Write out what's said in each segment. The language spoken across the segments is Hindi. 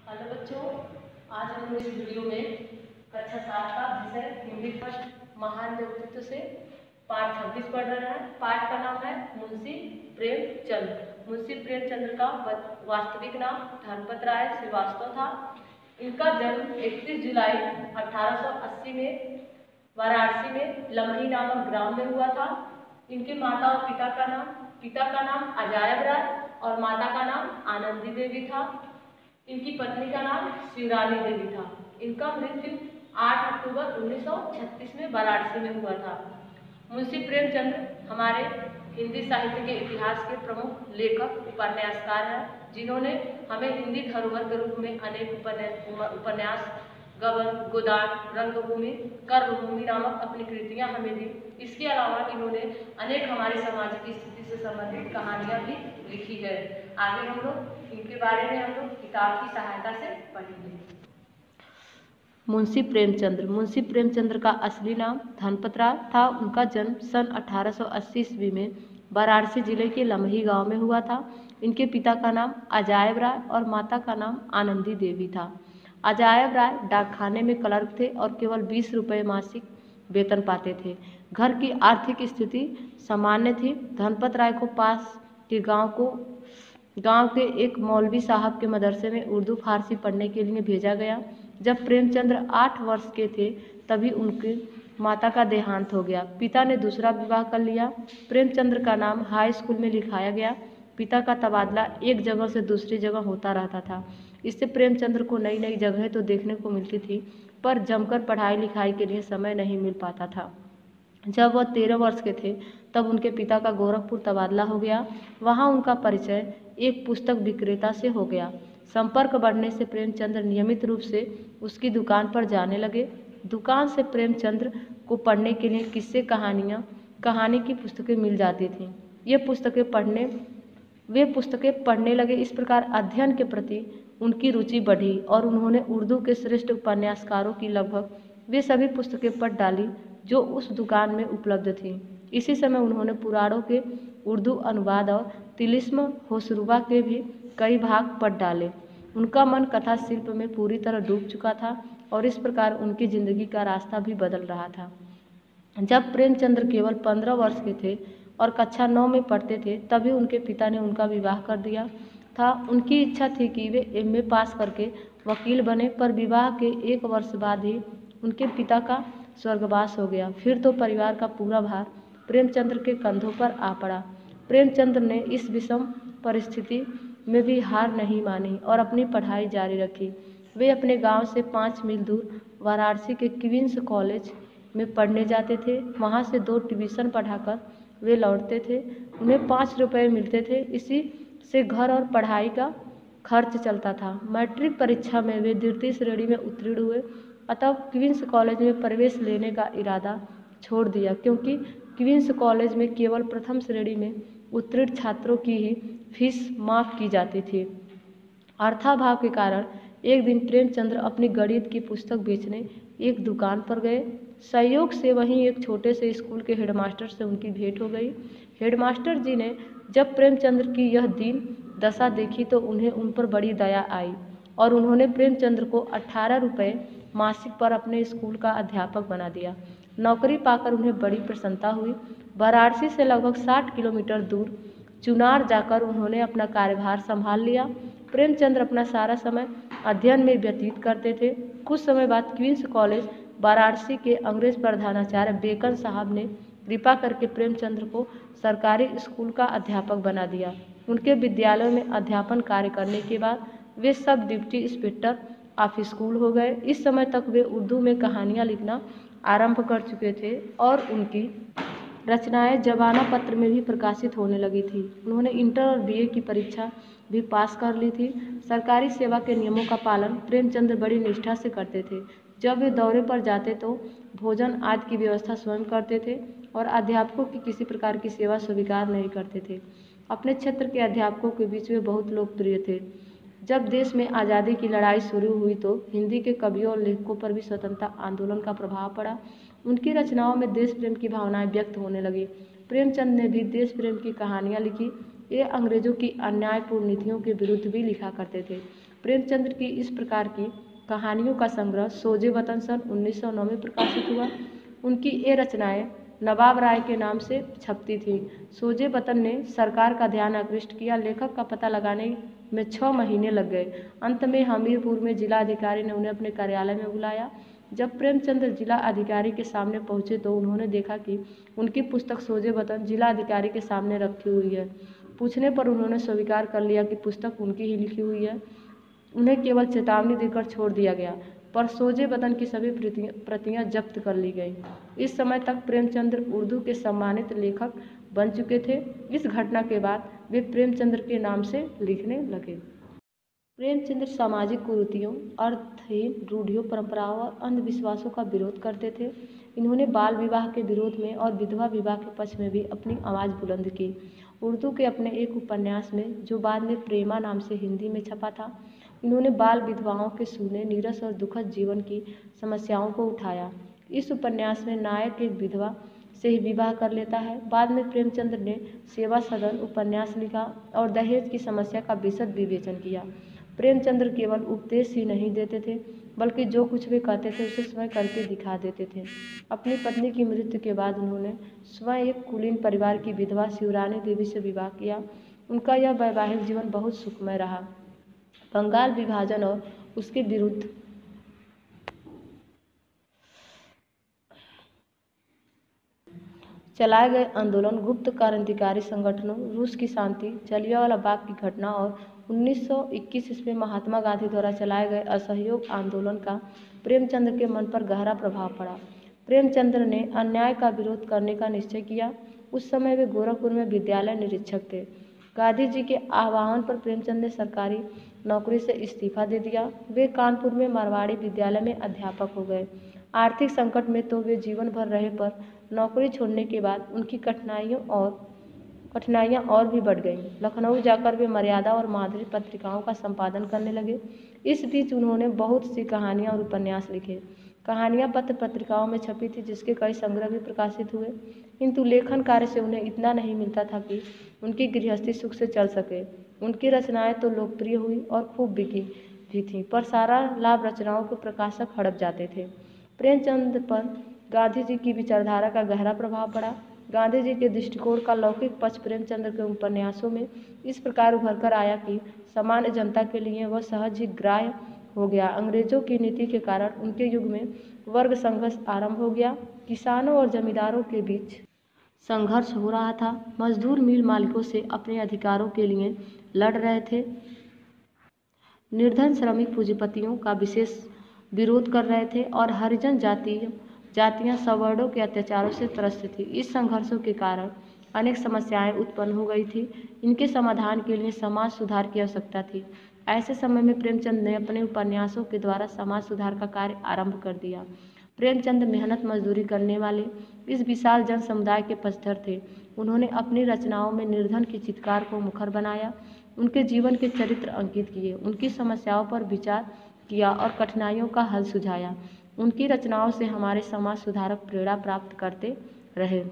हेलो बच्चों, आज हम इस वीडियो में कक्षा 7 का विषय हिंदी फर्स्ट महान व्यक्तित्व से पाठ 26 पढ़ रहे हैं। पाठ का नाम है मुंशी प्रेमचंद। मुंशी प्रेमचंद का वास्तविक नाम धनपत राय श्रीवास्तव था। इनका जन्म 31 जुलाई 1880 में वाराणसी में लमही नामक ग्राम में हुआ था। इनके माता और पिता का नाम अजायब राय और माता का नाम आनंदी देवी था। इनकी पत्नी का नाम शिवरानी देवी था। इनका मृत्यु 8 अक्टूबर 1936 में वाराणसी में हुआ था। मुंशी प्रेमचंद हमारे हिंदी साहित्य के इतिहास के प्रमुख लेखक उपन्यासकार हैं, जिन्होंने हमें हिंदी धरोहर के रूप में अनेक उपन्यास गबन, गोदान, रंगभूमि, कर्मभूमि नामक अपनी कृतियां हमें दी। इसके अलावा इन्होंने अनेक हमारी सामाजिक स्थिति से संबंधित कहानियां भी लिखी है। आगे हम लोग इनके बारे में किताब की सहायता से पढ़ेंगे। मुंशी प्रेमचंद का असली नाम धनपत राय था। उनका जन्म सन 1880 ईस्वी में वाराणसी जिले के लमही गांव में हुआ था। इनके पिता का नाम अजायब राय और माता का नाम आनंदी देवी था। अजायब राय डाकखाने में क्लर्क थे और केवल 20 रुपये मासिक वेतन पाते थे। घर की आर्थिक स्थिति सामान्य थी। धनपत राय को पास के गांव के एक मौलवी साहब के मदरसे में उर्दू फारसी पढ़ने के लिए भेजा गया। जब प्रेमचंद्र 8 वर्ष के थे तभी उनकी माता का देहांत हो गया। पिता ने दूसरा विवाह कर लिया। प्रेमचंद्र का नाम हाई स्कूल में लिखाया गया। पिता का तबादला एक जगह से दूसरी जगह होता रहता था। इससे प्रेमचंद्र को नई नई जगहें तो देखने को मिलती थी, पर जमकर पढ़ाई लिखाई के लिए समय नहीं मिल पाता था। जब वह 13 वर्ष के थे तब उनके पिता का गोरखपुर तबादला हो गया। वहां उनका परिचय एक पुस्तक विक्रेता से हो गया। संपर्क बढ़ने से प्रेमचंद्र नियमित रूप से उसकी दुकान पर जाने लगे। दुकान से प्रेमचंद्र को पढ़ने के लिए किस्से कहानी की पुस्तकें मिल जाती थीं। वे पुस्तकें पढ़ने लगे। इस प्रकार अध्ययन के प्रति उनकी रुचि बढ़ी और उन्होंने उर्दू के श्रेष्ठ उपन्यासकारों की लगभग वे सभी पुस्तकें पढ़ डाली जो उस दुकान में उपलब्ध थी। इसी समय उन्होंने पुराणों के उर्दू अनुवाद और तिलिस्म होशरुबा के भी कई भाग पढ़ डाले। उनका मन कथा शिल्प में पूरी तरह डूब चुका था और इस प्रकार उनकी जिंदगी का रास्ता भी बदल रहा था। जब प्रेमचंद्र केवल 15 वर्ष के थे और कक्षा 9 में पढ़ते थे तभी उनके पिता ने उनका विवाह कर दिया था। उनकी इच्छा थी कि वे MA पास करके वकील बने, पर विवाह के 1 वर्ष बाद ही उनके पिता का स्वर्गवास हो गया। फिर तो परिवार का पूरा भार प्रेमचंद्र के कंधों पर आ पड़ा। प्रेमचंद्र ने इस विषम परिस्थिति में भी हार नहीं मानी और अपनी पढ़ाई जारी रखी। वे अपने गांव से 5 मील दूर वाराणसी के क्वींस कॉलेज में पढ़ने जाते थे। वहां से 2 ट्यूशन पढ़ाकर वे लौटते थे। उन्हें 5 रुपये मिलते थे। इसी से घर और पढ़ाई का खर्च चलता था। मैट्रिक परीक्षा में वे द्वितीय श्रेणी में उत्तीर्ण हुए, अतः क्वींस कॉलेज में प्रवेश लेने का इरादा छोड़ दिया, क्योंकि क्वींस कॉलेज में केवल प्रथम श्रेणी में उत्तीर्ण छात्रों की ही फीस माफ की जाती थी। अर्थाभाव के कारण एक दिन प्रेमचंद्र अपनी गणित की पुस्तक बेचने एक दुकान पर गए। संयोग से वहीं एक छोटे से स्कूल के हेडमास्टर से उनकी भेंट हो गई। हेडमास्टर जी ने जब प्रेमचंद्र की यह दीन दशा देखी तो उन्हें उन पर बड़ी दया आई और उन्होंने प्रेमचंद्र को 18 रुपये मासिक पर अपने स्कूल का अध्यापक बना दिया। नौकरी पाकर उन्हें बड़ी प्रसन्नता हुई। वाराणसी से लगभग 60 किलोमीटर दूर चुनार जाकर उन्होंने अपना कार्यभार संभाल लिया। प्रेमचंद्र अपना सारा समय अध्ययन में व्यतीत करते थे। कुछ समय बाद क्वींस कॉलेज वाराणसी के अंग्रेज प्रधानाचार्य बेकन साहब ने कृपा करके प्रेमचंद्र को सरकारी स्कूल का अध्यापक बना दिया। उनके विद्यालय में अध्यापन कार्य करने के बाद वे सब डिप्टी इंस्पेक्टर ऑफ स्कूल हो गए। इस समय तक वे उर्दू में कहानियाँ लिखना आरंभ कर चुके थे और उनकी रचनाएं जमाना पत्र में भी प्रकाशित होने लगी थी। उन्होंने इंटर और BA की परीक्षा भी पास कर ली थी। सरकारी सेवा के नियमों का पालन प्रेमचंद्र बड़ी निष्ठा से करते थे। जब वे दौरे पर जाते तो भोजन आदि की व्यवस्था स्वयं करते थे और अध्यापकों की किसी प्रकार की सेवा स्वीकार नहीं करते थे। अपने क्षेत्र के अध्यापकों के बीच वे बहुत लोकप्रिय थे। जब देश में आज़ादी की लड़ाई शुरू हुई तो हिंदी के कवियों और लेखकों पर भी स्वतंत्रता आंदोलन का प्रभाव पड़ा। उनकी रचनाओं में देश प्रेम की भावनाएं व्यक्त होने लगी। प्रेमचंद ने भी देश प्रेम की कहानियां लिखी। ये अंग्रेजों की अन्यायपूर्ण नीतियों के विरुद्ध भी लिखा करते थे। प्रेमचंद्र की इस प्रकार की कहानियों का संग्रह सोजे वतन सन 1909 में प्रकाशित हुआ। उनकी ये रचनाएं नवाब राय के नाम से छपती थी। सोजे वतन ने सरकार का ध्यान आकृष्ट किया। लेखक का पता लगाने में 6 महीने लग गए। अंत में हमीरपुर में जिला अधिकारी ने उन्हें अपने कार्यालय में बुलाया। जब प्रेमचंद्र जिला अधिकारी के सामने पहुंचे तो उन्होंने देखा कि उनकी पुस्तक सोजे वतन जिला अधिकारी के सामने रखी हुई है। पूछने पर उन्होंने स्वीकार कर लिया कि पुस्तक उनकी ही लिखी हुई है। उन्हें केवल चेतावनी देकर छोड़ दिया गया, पर सोजे वतन की सभी प्रतियां जब्त कर ली गईं। इस समय तक प्रेमचंद्र उर्दू के सम्मानित लेखक बन चुके थे। इस घटना के बाद वे प्रेमचंद्र के नाम से लिखने लगे। प्रेमचंद्र सामाजिक कुरीतियों, अर्थहीन रूढ़ियों, परंपराओं और अंधविश्वासों का विरोध करते थे। इन्होंने बाल विवाह के विरोध में और विधवा विवाह के पक्ष में भी अपनी आवाज़ बुलंद की। उर्दू के अपने एक उपन्यास में, जो बाद में प्रेमा नाम से हिंदी में छपा था, इन्होंने बाल विधवाओं के सूने, नीरस और दुखद जीवन की समस्याओं को उठाया। इस उपन्यास में नायक एक विधवा से ही विवाह कर लेता है। बाद में प्रेमचंद्र ने सेवा सदन उपन्यास लिखा और दहेज की समस्या का विशद विवेचन किया। प्रेमचंद्र केवल उपदेश ही नहीं देते थे, बल्कि जो कुछ वे कहते थे उसे स्वयं करके दिखा देते थे। अपनी पत्नी की मृत्यु के बाद उन्होंने स्वयं एक कुलीन परिवार की विधवा शिवरानी देवी से विवाह किया। उनका यह वैवाहिक जीवन बहुत सुखमय रहा। बंगाल विभाजन और उसके विरुद्ध चलाए गए आंदोलन, गुप्त क्रांतिकारी संगठनों, रूस की शांति, जलियांवाला बाग की घटना और 1921 ईस्वी में महात्मा गांधी द्वारा चलाए गए असहयोग आंदोलन का प्रेमचंद्र के मन पर गहरा प्रभाव पड़ा। प्रेमचंद्र ने अन्याय का विरोध करने का निश्चय किया। उस समय वे गोरखपुर में विद्यालय निरीक्षक थे। गांधी जी के आह्वान पर प्रेमचंद ने सरकारी नौकरी से इस्तीफा दे दिया। वे कानपुर में मारवाड़ी विद्यालय में अध्यापक हो गए। आर्थिक संकट में तो वे जीवन भर रहे, पर नौकरी छोड़ने के बाद उनकी कठिनाइयाँ और भी बढ़ गईं। लखनऊ जाकर वे मर्यादा और माधुरी पत्रिकाओं का संपादन करने लगे। इस बीच उन्होंने बहुत सी कहानियाँ और उपन्यास लिखे। कहानियाँ पत्र पत्रिकाओं में छपी थी, जिसके कई संग्रह भी प्रकाशित हुए। किंतु लेखन कार्य से उन्हें इतना नहीं मिलता था कि उनकी गृहस्थी सुख से चल सके। उनकी रचनाएं तो लोकप्रिय हुई और खूब बिकी भी थीं, पर सारा लाभ रचनाओं के प्रकाशक हड़प जाते थे। प्रेमचंद पर गांधी जी की विचारधारा का गहरा प्रभाव पड़ा। गांधी जी के दृष्टिकोण का लौकिक पक्ष प्रेमचंद के उपन्यासों में इस प्रकार उभर कर आया कि सामान्य जनता के लिए वह सहज ही ग्राह्य हो गया। अंग्रेजों की नीति के कारण उनके युग में वर्ग संघर्ष आरंभ हो गया। किसानों और जमींदारों के बीच संघर्ष हो रहा था। मजदूर मिल मालिकों से अपने अधिकारों के लिए लड़ रहे थे। निर्धन श्रमिक पूंजीपतियों का विशेष विरोध कर रहे थे और हरिजन जातियां सवर्णों के अत्याचारों से त्रस्त थी। इस संघर्षों के कारण अनेक समस्याएं उत्पन्न हो गई थी। इनके समाधान के लिए समाज सुधार की आवश्यकता थी। ऐसे समय में प्रेमचंद ने अपने उपन्यासों के द्वारा समाज सुधार का कार्य आरंभ कर दिया। प्रेमचंद मेहनत मजदूरी करने वाले इस विशाल जन समुदाय के पक्षधर थे। उन्होंने अपनी रचनाओं में निर्धन की चित्कार को मुखर बनाया, उनके जीवन के चरित्र अंकित किए, उनकी समस्याओं पर विचार किया और कठिनाइयों का हल सुझाया। उनकी रचनाओं से हमारे समाज सुधारक प्रेरणा प्राप्त करते रहे।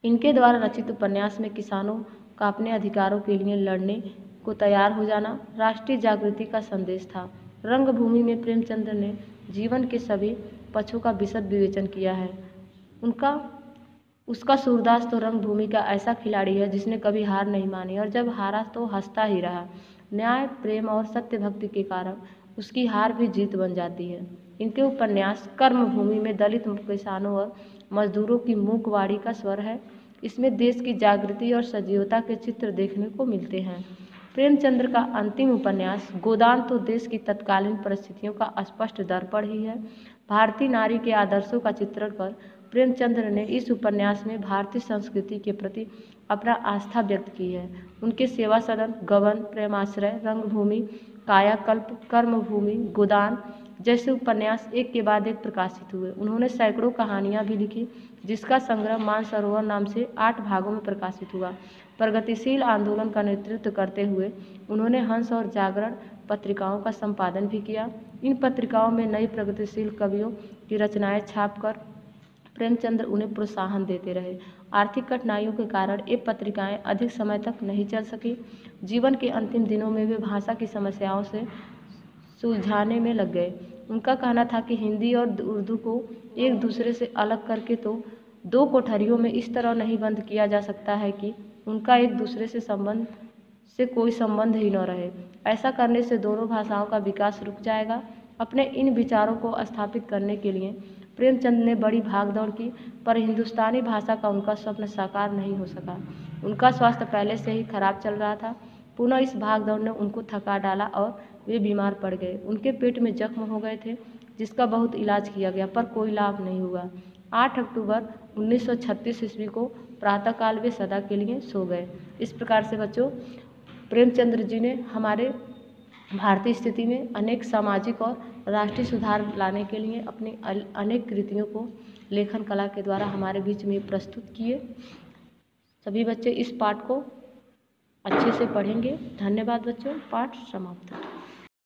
इनके द्वारा रचित उपन्यास में किसानों का अपने अधिकारों के लिए लड़ने को तैयार हो जाना राष्ट्रीय जागृति का संदेश था। रंगभूमि में प्रेमचंद ने जीवन के सभी पक्षों का विशद विवेचन किया है। उसका सूरदास तो रंगभूमि का ऐसा खिलाड़ी है जिसने कभी हार नहीं मानी और जब हारा तो हंसता ही रहा। न्याय, प्रेम और सत्य भक्ति के कारण उसकी हार भी जीत बन जाती है। इनके उपन्यास कर्मभूमि में दलित किसानों और मजदूरों की मूकवाणी का स्वर है। इसमें देश की जागृति और सजीवता के चित्र देखने को मिलते हैं। प्रेमचंद्र का अंतिम उपन्यास गोदान तो देश की तत्कालीन परिस्थितियों का स्पष्ट दर्पण ही है। भारतीय नारी के आदर्शों का चित्रण कर प्रेमचंद्र ने इस उपन्यास में भारतीय संस्कृति के प्रति अपना आस्था व्यक्त की है। उनके सेवा सदन, गबन, प्रेमाश्रय, रंगभूमि, कायाकल्प, कर्मभूमि, गोदान जैसे उपन्यास एक के बाद एक प्रकाशित हुए। उन्होंने सैकड़ों कहानियाँ भी लिखी, जिसका संग्रह मानसरोवर नाम से 8 भागों में प्रकाशित हुआ। प्रगतिशील आंदोलन का नेतृत्व करते हुए उन्होंने हंस और जागरण पत्रिकाओं का संपादन भी किया। इन पत्रिकाओं में नई प्रगतिशील कवियों की रचनाएं छापकर प्रेमचंद उन्हें प्रोत्साहन देते रहे। आर्थिक कठिनाइयों के कारण ये पत्रिकाएं अधिक समय तक नहीं चल सकी। जीवन के अंतिम दिनों में वे भाषा की समस्याओं से सुलझाने में लग गए। उनका कहना था कि हिंदी और उर्दू को एक दूसरे से अलग करके तो दो कोठरियों में इस तरह नहीं बंद किया जा सकता है कि उनका एक दूसरे से कोई संबंध ही न रहे। ऐसा करने से दोनों भाषाओं का विकास रुक जाएगा। अपने इन विचारों को स्थापित करने के लिए प्रेमचंद ने बड़ी भागदौड़ की, पर हिंदुस्तानी भाषा का उनका स्वप्न साकार नहीं हो सका। उनका स्वास्थ्य पहले से ही खराब चल रहा था। पुनः इस भागदौड़ ने उनको थका डाला और वे बीमार पड़ गए। उनके पेट में जख्म हो गए थे, जिसका बहुत इलाज किया गया, पर कोई लाभ नहीं हुआ। 8 अक्टूबर 1936 ईस्वी को प्रातःकाल वे सदा के लिए सो गए। इस प्रकार से बच्चों, प्रेमचंद्र जी ने हमारे भारतीय स्थिति में अनेक सामाजिक और राष्ट्रीय सुधार लाने के लिए अपनी अनेक कृतियों को लेखन कला के द्वारा हमारे बीच में प्रस्तुत किए। सभी बच्चे इस पाठ को अच्छे से पढ़ेंगे। धन्यवाद बच्चों। पाठ समाप्त।